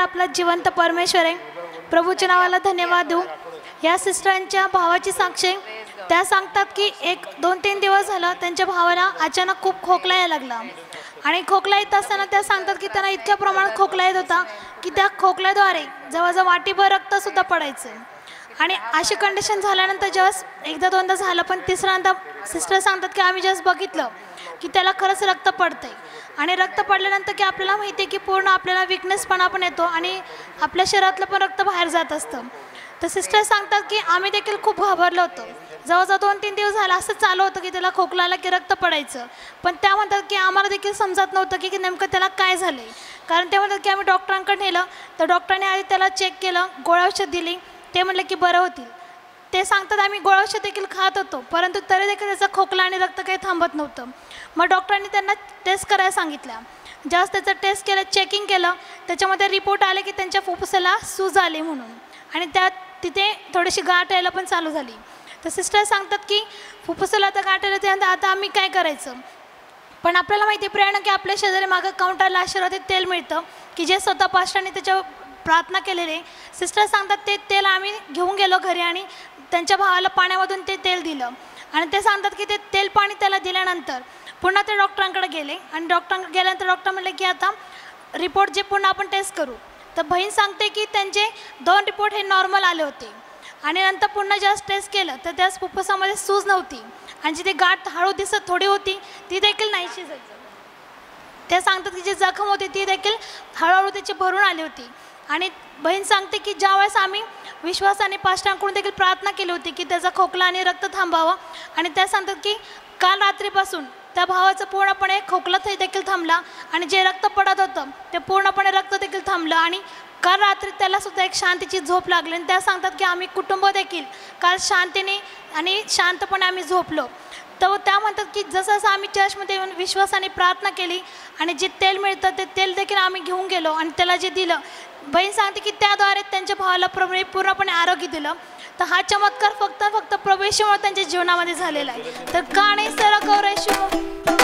आपला जिवंत परमेश्वर आहे. प्रभूच्या नावाला धन्यवाद देऊ. या सिस्टरांच्या भावाची साक्ष आहे. त्या सांगतात की 1-2-3 दिवस झालं त्यांच्या भावाला अचानक खूप खोकला यायला लागला आणि खोकला येत असताना त्या सांगतात की त्यांना इतक्या प्रमाणात खोकला येत होता की त्या खोकल्याद्वारे जवळजवळ वाटीभर रक्तसुद्धा पडायचं. आणि अशी कंडिशन झाल्यानंतर जेव्हा 1-2दा झालं, पण तिसऱ्यांदा सिस्टर सांगतात की आम्ही जेव्हा बघितलं की त्याला खरंच रक्त पडतंय आणि रक्त पडल्यानंतर की आपल्याला माहिती आहे की पूर्ण आपल्याला विकनेसपणा पण येतो आणि आपल्या शरीरातलं पण रक्त बाहेर जात असतं. तर सिस्टर सांगतात की आम्ही देखील खूप घाबरलो होतो. जवळजवळ 2-3 दिवस झालं असं चालू होतं की त्याला खोकला आला की रक्त पडायचं, पण त्या म्हणतात की आम्हाला देखील समजत नव्हतं की नेमकं त्याला काय झालं आहे. कारण ते म्हणतात की आम्ही डॉक्टरांकडे नेलं तर डॉक्टरांनी आधी त्याला चेक केलं, गोळ्या औषध दिली, ते म्हणले की बरं होतील. ते सांगतात आम्ही गोळ्या औषध देखील खात होतो, परंतु तरी देखील त्याचा खोकला आणि रक्त काही थांबत नव्हतं. मग डॉक्टरांनी त्यांना टेस्ट करायला सांगितल्या. जास्त त्याचं टेस्ट केलं, चेकिंग केलं, त्याच्यामध्ये रिपोर्ट आले की त्यांच्या फुफ्फुसाला सूज आली म्हणून आणि तिथे थोडीशी गाठ यायला पण चालू झाली. तर सिस्टर सांगतात की फुफ्फुसाला आता गाठ आलं, त्यानंतर आता आम्ही काय करायचं. पण आपल्याला माहिती प्रेरणा की आपल्या शेजारी मागं काउंटरला आशीर्वादित तेल मिळतं की जे स्वतः पास्टरांनी त्याच्या प्रार्थना केलेले. सिस्टर सांगतात ते तेल आम्ही घेऊन गेलो घरी आणि त्यांच्या भावाला पाण्यामधून ते तेल दिलं आणि ते सांगतात की ते तेल पाणी त्याला दिल्यानंतर पुन्हा ते डॉक्टरांकडे गेले आणि डॉक्टरांकडे गेल्यानंतर डॉक्टर म्हणले की आता रिपोर्ट जे पुन्हा आपण टेस्ट करू. तर बहीण सांगते की त्यांचे 2 रिपोर्ट हे नॉर्मल आले होते आणि नंतर पुन्हा जेव्हा टेस्ट केलं तर त्या फुफ्फुसामध्ये सूज नव्हती आणि जी ती गाठ हळू दिसत थोडी होती ती देखील नाहीशी झाली. ते सांगतात की जी जखम होती ती देखील हळूहळू त्याची भरून आली होती. आणि बहीण सांगते की ज्यावेळेस आम्ही विश्वासाने पास्टरांकडून देखील प्रार्थना केली होती की त्याचा खोकला आणि रक्त थांबावं आणि त्या सांगतात की काल रात्रीपासून त्या भावाचं पूर्णपणे खोकला देखील थांबला आणि जे रक्त पडत होतं ते पूर्णपणे रक्त देखील थांबलं आणि काल रात्री त्यालासुद्धा एक शांतीची झोप लागली. आणि त्या सांगतात की आम्ही कुटुंब देखील काल शांतीने आणि शांतपणे आम्ही झोपलो. तर त्या म्हणतात की जसं आम्ही चर्चमध्ये येऊन विश्वासाने प्रार्थना केली आणि जे तेल मिळतं ते तेल देखील आम्ही घेऊन गेलो आणि त्याला जे दिलं, बहीण सांगते की त्याद्वारे त्यांच्या भावाला प्रभूने पूर्णपणे आरोग्य दिलं. तर हा चमत्कार फक्त प्रभू येशूमुळे त्यांच्या जीवनामध्ये झालेला आहे. तर का नाही सर गौर येशू.